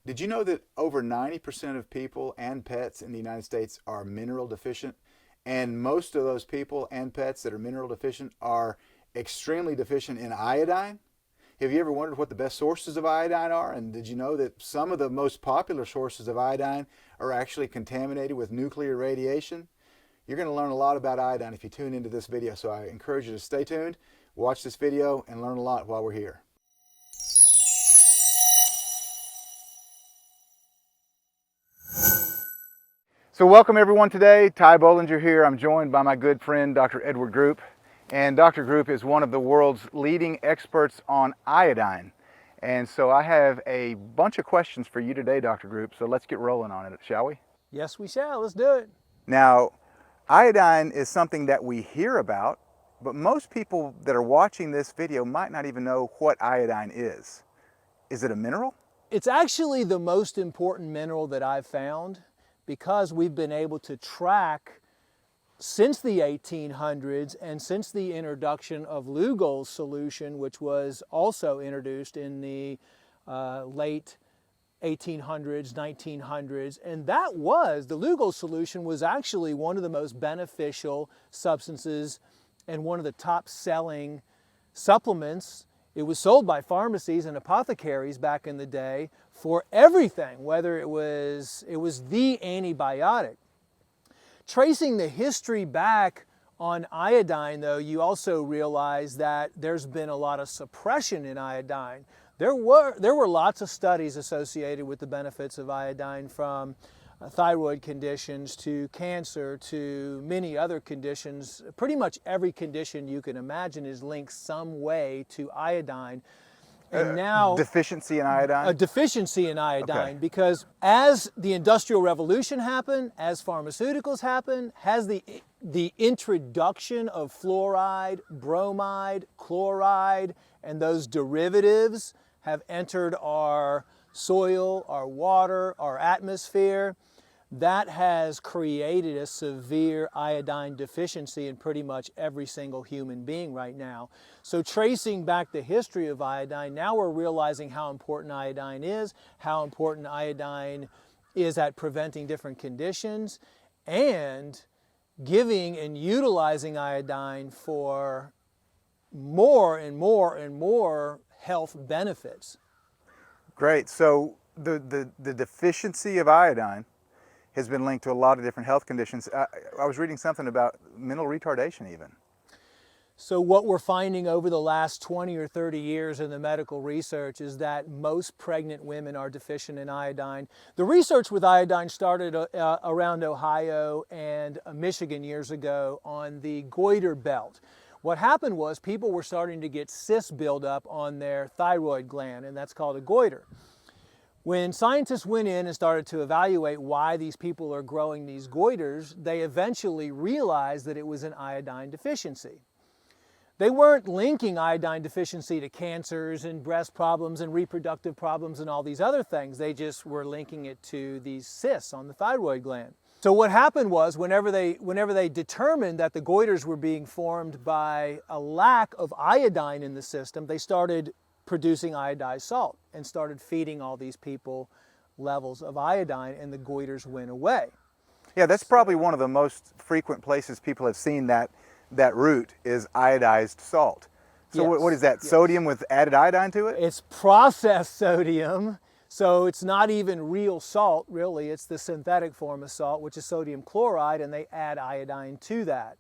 Did you know that over 90% of people and pets in the United States are mineral deficient? And most of those people and pets that are mineral deficient are extremely deficient in iodine? Have you ever wondered what the best sources of iodine are? And did you know that some of the most popular sources of iodine are actually contaminated with nuclear radiation? You're going to learn a lot about iodine if you tune into this video, so I encourage you to stay tuned, watch this video, and learn a lot while we're here. So welcome everyone today. Ty Bollinger here. I'm joined by my good friend Dr. Edward Group. And Dr. Group is one of the world's leading experts on iodine. And so I have a bunch of questions for you today, Dr. Group. So let's get rolling on it, shall we? Yes, we shall. Let's do it. Now, iodine is something that we hear about, but most people that are watching this video might not even know what iodine is. Is it a mineral? It's actually the most important mineral that I've found, because we've been able to track since the 1800s and since the introduction of Lugol's solution, which was also introduced in the late 1800s, 1900s, and the Lugol solution was actually one of the most beneficial substances and one of the top selling supplements. It was sold by pharmacies and apothecaries back in the day for everything, whether it was the antibiotic. Tracing the history back on iodine, though, you also realize that there's been a lot of suppression in iodine. There were lots of studies associated with the benefits of iodine, from thyroid conditions to cancer to many other conditions. Pretty much every condition you can imagine is linked some way to iodine. And now deficiency in iodine? A deficiency in iodine, okay. Because as the Industrial Revolution happened, as pharmaceuticals happened, has the introduction of fluoride, bromide, chloride, and those derivatives have entered our soil, our water, our atmosphere. That has created a severe iodine deficiency in pretty much every single human being right now. So tracing back the history of iodine, now we're realizing how important iodine is, how important iodine is at preventing different conditions, and giving and utilizing iodine for more and more and more health benefits. Great. So the deficiency of iodine has been linked to a lot of different health conditions. I was reading something about mental retardation even. So what we're finding over the last 20 or 30 years in the medical research is that most pregnant women are deficient in iodine. The research with iodine started around Ohio and Michigan years ago on the goiter belt. What happened was people were starting to get cysts buildup on their thyroid gland, and that's called a goiter. When scientists went in and started to evaluate why these people are growing these goiters, they eventually realized that it was an iodine deficiency. They weren't linking iodine deficiency to cancers and breast problems and reproductive problems and all these other things. They just were linking it to these cysts on the thyroid gland. So what happened was, whenever they determined that the goiters were being formed by a lack of iodine in the system, they started producing iodized salt and started feeding all these people levels of iodine, and the goiters went away. Yeah, that's probably one of the most frequent places people have seen that root is iodized salt. So yes. What is that, sodium with added iodine to it? It's processed sodium, so it's not even real salt, really. It's the synthetic form of salt, which is sodium chloride, and they add iodine to that.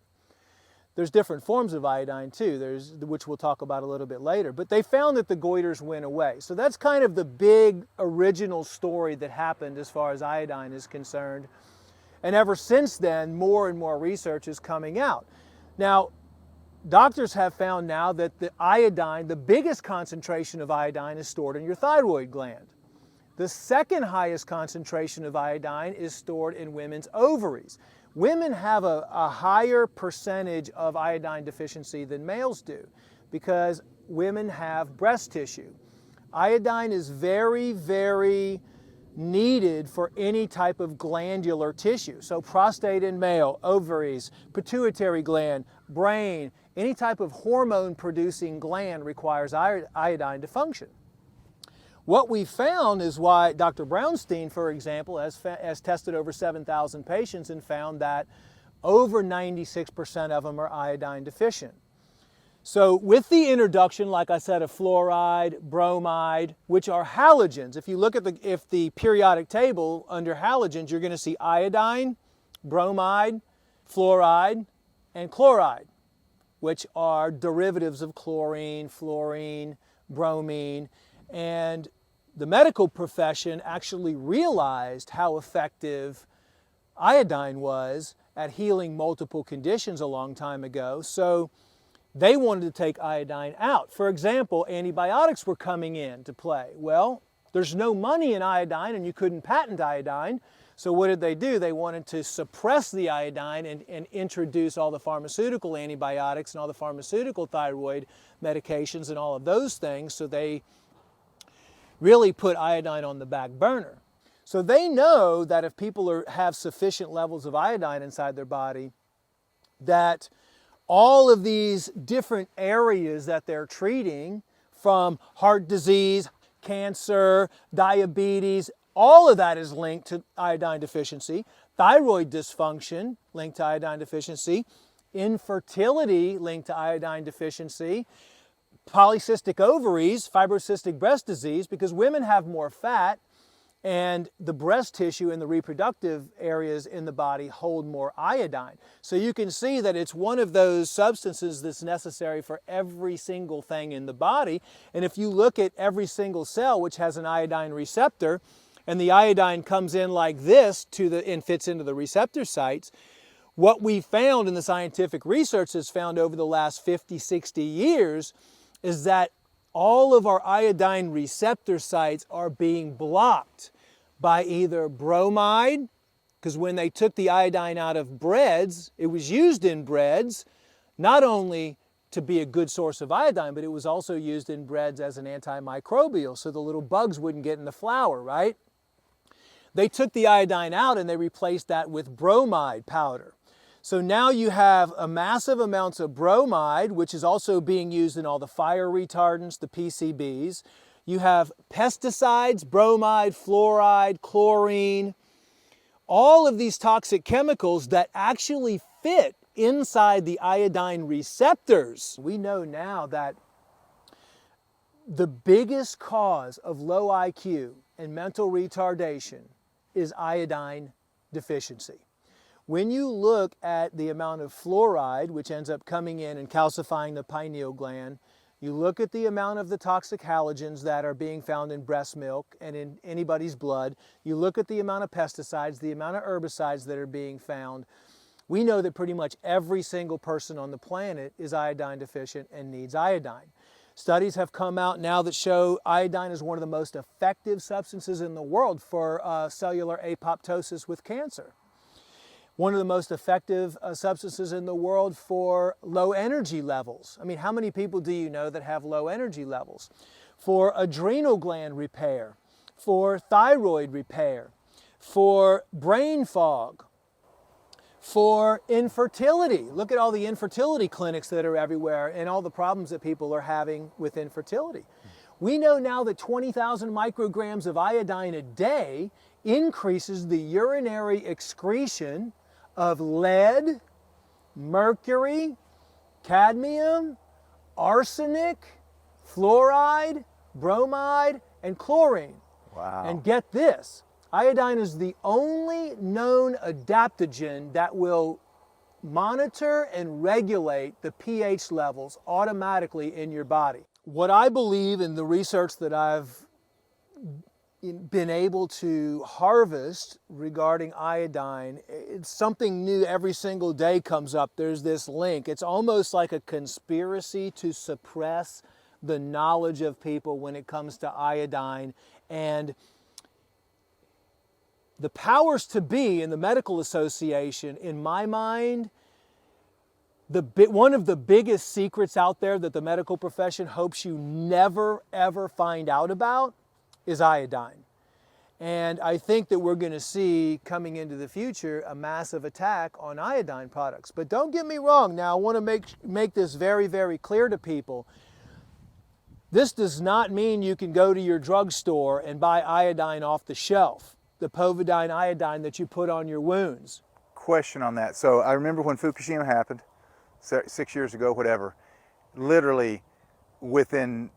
There's different forms of iodine too, which we'll talk about a little bit later, but they found that the goiters went away. So that's kind of the big original story that happened as far as iodine is concerned. And ever since then, more and more research is coming out. Now, doctors have found now that the iodine, the biggest concentration of iodine, is stored in your thyroid gland. The second highest concentration of iodine is stored in women's ovaries. Women have a higher percentage of iodine deficiency than males do because women have breast tissue. Iodine is very, very needed for any type of glandular tissue. So prostate in male, ovaries, pituitary gland, brain, any type of hormone producing gland requires iodine to function. What we found is why Dr. Brownstein, for example, has tested over 7,000 patients and found that over 96% of them are iodine deficient. So with the introduction, like I said, of fluoride, bromide, which are halogens, if you look at the periodic table under halogens, you're going to see iodine, bromide, fluoride, and chloride, which are derivatives of chlorine, fluorine, bromine, and the medical profession actually realized how effective iodine was at healing multiple conditions a long time ago, so they wanted to take iodine out. For example, antibiotics were coming into play. Well, there's no money in iodine and you couldn't patent iodine, so what did they do? They wanted to suppress the iodine and introduce all the pharmaceutical antibiotics and all the pharmaceutical thyroid medications and all of those things, so they really put iodine on the back burner. So they know that if people have sufficient levels of iodine inside their body, that all of these different areas that they're treating, from heart disease, cancer, diabetes, all of that is linked to iodine deficiency. Thyroid dysfunction linked to iodine deficiency. Infertility linked to iodine deficiency. Polycystic ovaries, fibrocystic breast disease, because women have more fat and the breast tissue and the reproductive areas in the body hold more iodine. So you can see that it's one of those substances that's necessary for every single thing in the body. And if you look at every single cell which has an iodine receptor, and the iodine comes in like this and fits into the receptor sites, what we found in the scientific research has found over the last 50, 60 years is that all of our iodine receptor sites are being blocked by either bromide, because when they took the iodine out of breads, it was used in breads, not only to be a good source of iodine, but it was also used in breads as an antimicrobial, so the little bugs wouldn't get in the flour, right? They took the iodine out and they replaced that with bromide powder. So now you have a massive amounts of bromide, which is also being used in all the fire retardants, the PCBs. You have pesticides, bromide, fluoride, chlorine, all of these toxic chemicals that actually fit inside the iodine receptors. We know now that the biggest cause of low IQ and mental retardation is iodine deficiency. When you look at the amount of fluoride, which ends up coming in and calcifying the pineal gland, you look at the amount of the toxic halogens that are being found in breast milk and in anybody's blood, you look at the amount of pesticides, the amount of herbicides that are being found, we know that pretty much every single person on the planet is iodine deficient and needs iodine. Studies have come out now that show iodine is one of the most effective substances in the world for cellular apoptosis with cancer. One of the most effective substances in the world for low energy levels. I mean, how many people do you know that have low energy levels? For adrenal gland repair, for thyroid repair, for brain fog, for infertility. Look at all the infertility clinics that are everywhere and all the problems that people are having with infertility. We know now that 20,000 micrograms of iodine a day increases the urinary excretion of lead, mercury, cadmium, arsenic, fluoride, bromide, and chlorine. Wow. And get this, iodine is the only known adaptogen that will monitor and regulate the pH levels automatically in your body. What I believe in the research that I've been able to harvest regarding iodine, it's something new every single day comes up. There's this link. It's almost like a conspiracy to suppress the knowledge of people when it comes to iodine. And the powers to be in the medical association, in my mind, one of the biggest secrets out there that the medical profession hopes you never ever find out about is iodine. And I think that we're going to see coming into the future a massive attack on iodine products. But don't get me wrong, now I want to make this very, very clear to people. This does not mean you can go to your drugstore and buy iodine off the shelf, the povidone iodine that you put on your wounds. Question on that. So I remember when Fukushima happened, 6 years ago, whatever, literally within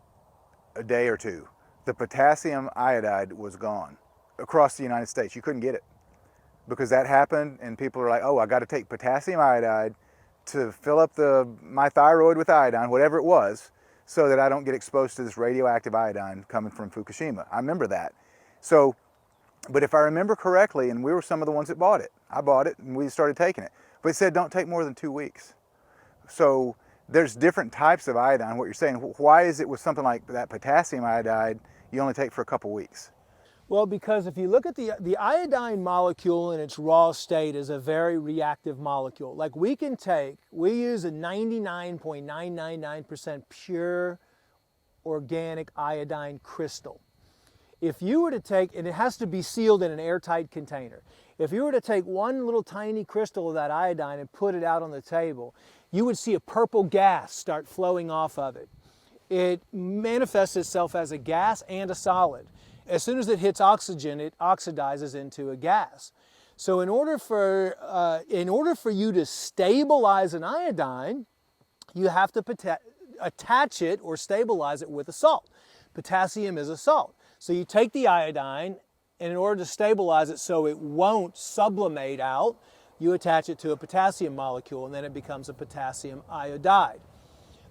a day or two, the potassium iodide was gone across the United States. You couldn't get it because that happened, and people are like, oh, I got to take potassium iodide to fill up my thyroid with iodine, whatever it was, so that I don't get exposed to this radioactive iodine coming from Fukushima. I remember that. So, but if I remember correctly, and we were some of the ones that bought it, I bought it and we started taking it, but it said don't take more than 2 weeks. So there's different types of iodine. What you're saying, why is it with something like that potassium iodide, you only take for a couple weeks? Well, because if you look at the iodine molecule in its raw state is a very reactive molecule. Like we use a 99.999% pure organic iodine crystal. If you were to take, and it has to be sealed in an airtight container, if you were to take one little tiny crystal of that iodine and put it out on the table, you would see a purple gas start flowing off of it. It manifests itself as a gas and a solid. As soon as it hits oxygen, it oxidizes into a gas. So in order for you to stabilize an iodine, you have to attach it or stabilize it with a salt. Potassium is a salt. So you take the iodine, and in order to stabilize it so it won't sublimate out, you attach it to a potassium molecule, and then it becomes a potassium iodide.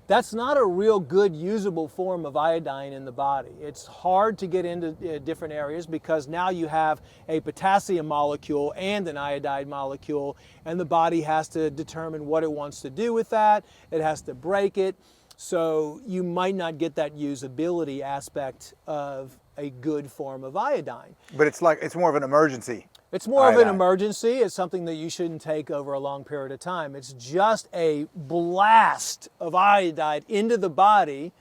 That's not a real good usable form of iodine in the body. It's hard to get into different areas because now you have a potassium molecule and an iodide molecule, and the body has to determine what it wants to do with that. It has to break it. So you might not get that usability aspect of a good form of iodine. But it's more of an emergency. It's more iodine. of an emergency. It's something that you shouldn't take over a long period of time. It's just a blast of iodide into the body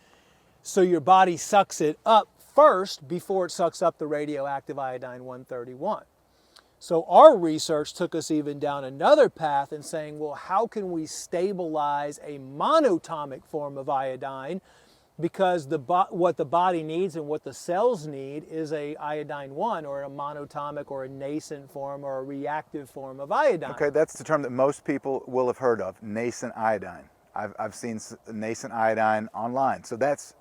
so your body sucks it up first before it sucks up the radioactive iodine-131. So our research took us even down another path in saying, well, how can we stabilize a monatomic form of iodine? Because what the body needs and what the cells need is a iodine-1 or a monatomic or a nascent form or a reactive form of iodine. Okay, that's the term that most people will have heard of, nascent iodine. I've seen nascent iodine online. So that's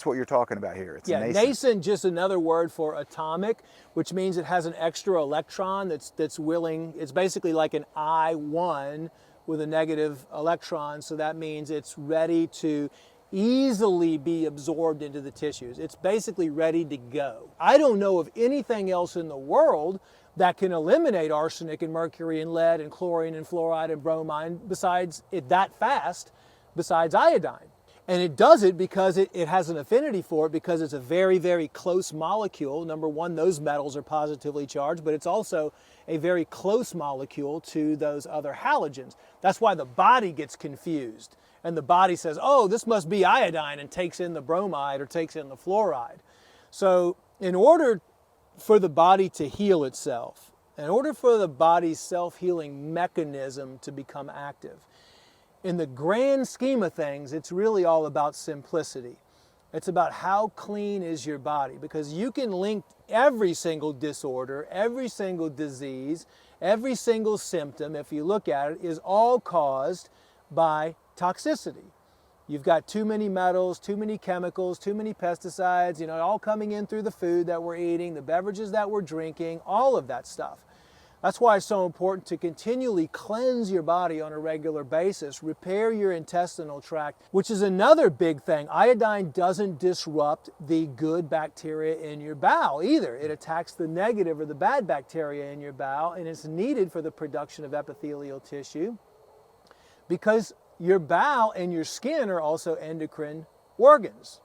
what you're talking about here. It's nascent, just another word for atomic, which means it has an extra electron that's willing. It's basically like an I1 with a negative electron. So that means it's ready to easily be absorbed into the tissues. It's basically ready to go. I don't know of anything else in the world that can eliminate arsenic and mercury and lead and chlorine and fluoride and bromine besides iodine. And it does it because it has an affinity for it because it's a very, very close molecule. Number one, those metals are positively charged, but it's also a very close molecule to those other halogens. That's why the body gets confused. And the body says, oh, this must be iodine, and takes in the bromide or takes in the fluoride. So in order for the body to heal itself, in order for the body's self-healing mechanism to become active, in the grand scheme of things, it's really all about simplicity. It's about how clean is your body, because you can link every single disorder, every single disease, every single symptom, if you look at it, is all caused by toxicity. You've got too many metals, too many chemicals, too many pesticides, all coming in through the food that we're eating, the beverages that we're drinking, all of that stuff. That's why it's so important to continually cleanse your body on a regular basis, repair your intestinal tract, which is another big thing. Iodine doesn't disrupt the good bacteria in your bowel either. It attacks the negative or the bad bacteria in your bowel, and it's needed for the production of epithelial tissue because your bowel and your skin are also endocrine organs.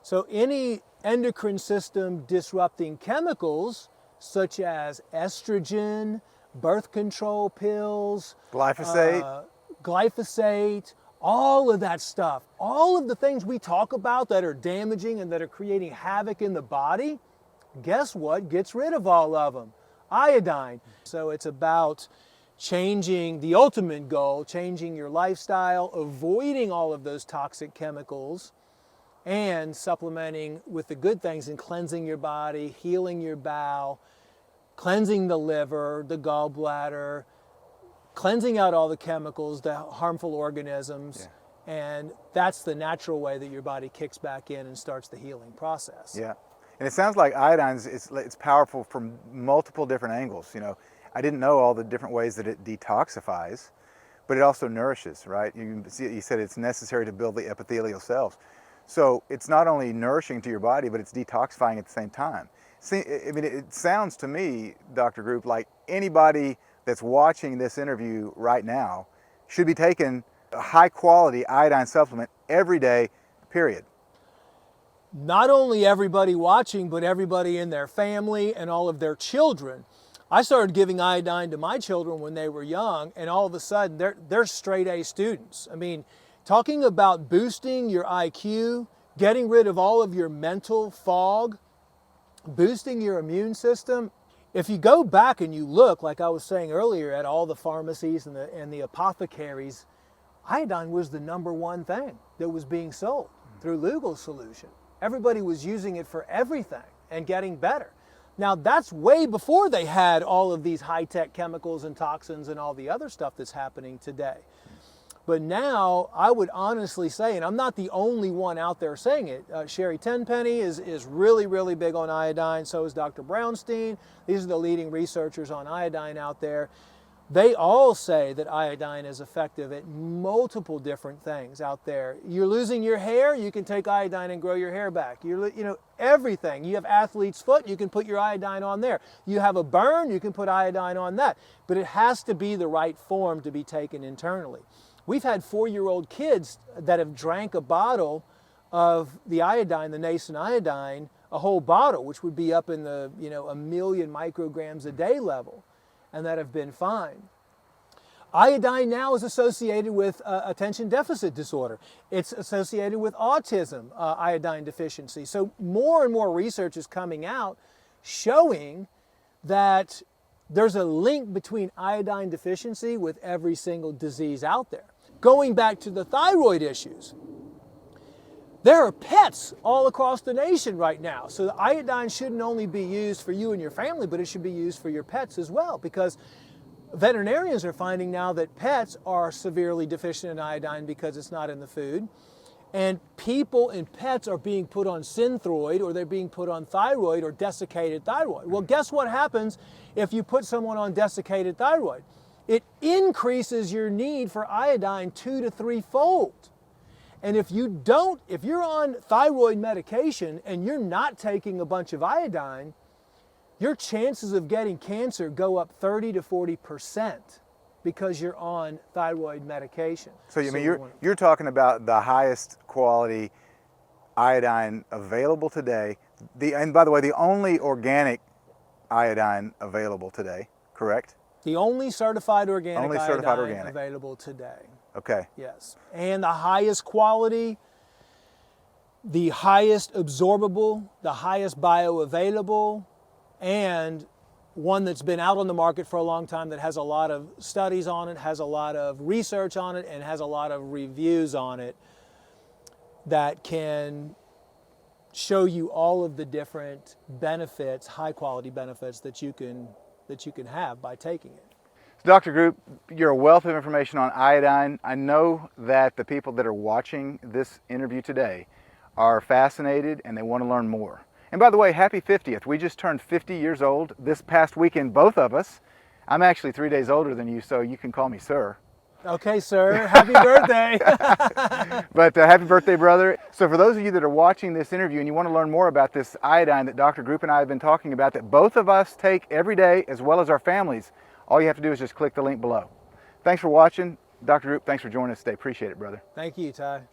So any endocrine system disrupting chemicals such as estrogen, birth control pills, glyphosate, all of that stuff, all of the things we talk about that are damaging and that are creating havoc in the body, guess what gets rid of all of them? Iodine. So it's about changing the ultimate goal, changing your lifestyle, avoiding all of those toxic chemicals, and supplementing with the good things and cleansing your body, healing your bowel, cleansing the liver, the gallbladder, cleansing out all the chemicals, the harmful organisms. Yeah. And that's the natural way that your body kicks back in and starts the healing process. Yeah. And it sounds like iodine it's powerful from multiple different angles. You know, I didn't know all the different ways that it detoxifies, but it also nourishes, right? You said it's necessary to build the epithelial cells. So it's not only nourishing to your body, but it's detoxifying at the same time. See, I mean, it sounds to me, Dr. Group, like anybody that's watching this interview right now should be taking a high quality iodine supplement every day, period. Not only everybody watching, but everybody in their family and all of their children. I started giving iodine to my children when they were young, and all of a sudden they're straight A students. I mean, talking about boosting your IQ, getting rid of all of your mental fog, boosting your immune system. If you go back and you look, like I was saying earlier, at all the pharmacies and the apothecaries, iodine was the #1 thing that was being sold through Legal Solution. Everybody was using it for everything and getting better. Now that's way before they had all of these high-tech chemicals and toxins and all the other stuff that's happening today. But now I would honestly say, and I'm not the only one out there saying it, Sherry Tenpenny is really, really big on iodine. So is Dr. Brownstein. These are the leading researchers on iodine out there. They all say that iodine is effective at multiple different things out there. You're losing your hair, you can take iodine and grow your hair back. Everything. You have athlete's foot, you can put your iodine on there. You have a burn, you can put iodine on that. But it has to be the right form to be taken internally. We've had 4-year-old kids that have drank a bottle of the iodine, the nascent iodine, a whole bottle, which would be up in the 1 million micrograms a day level, and that have been fine. Iodine now is associated with attention deficit disorder. It's associated with autism, iodine deficiency. So more and more research is coming out showing that there's a link between iodine deficiency with every single disease out there. Going back to the thyroid issues, there are pets all across the nation right now. So the iodine shouldn't only be used for you and your family, but it should be used for your pets as well, because veterinarians are finding now that pets are severely deficient in iodine because it's not in the food. And people and pets are being put on Synthroid, or they're being put on thyroid or desiccated thyroid. Well, guess what happens if you put someone on desiccated thyroid? It increases your need for iodine 2 to 3-fold. And if you're on thyroid medication and you're not taking a bunch of iodine, your chances of getting cancer go up 30 to 40% because you're on thyroid medication. So you mean you're talking about the highest quality iodine available today. And by the way, the only organic iodine available today, correct? The only certified organic iodine organic available today. Okay. Yes. And the highest quality, the highest absorbable, the highest bioavailable, and one that's been out on the market for a long time that has a lot of studies on it, has a lot of research on it, and has a lot of reviews on it that can show you all of the different benefits, high quality benefits that you can have by taking it. So Dr. Group, you're a wealth of information on iodine. I know that the people that are watching this interview today are fascinated and they want to learn more. And by the way, happy 50th. We just turned 50 years old this past weekend, both of us. I'm actually 3 days older than you, so you can call me sir. Okay, sir. Happy birthday. But happy birthday, brother. So for those of you that are watching this interview and you want to learn more about this iodine that Dr. Group and I have been talking about, that both of us take every day as well as our families, all you have to do is just click the link below. Thanks for watching. Dr. Group, thanks for joining us today. Appreciate it, brother. Thank you, Ty.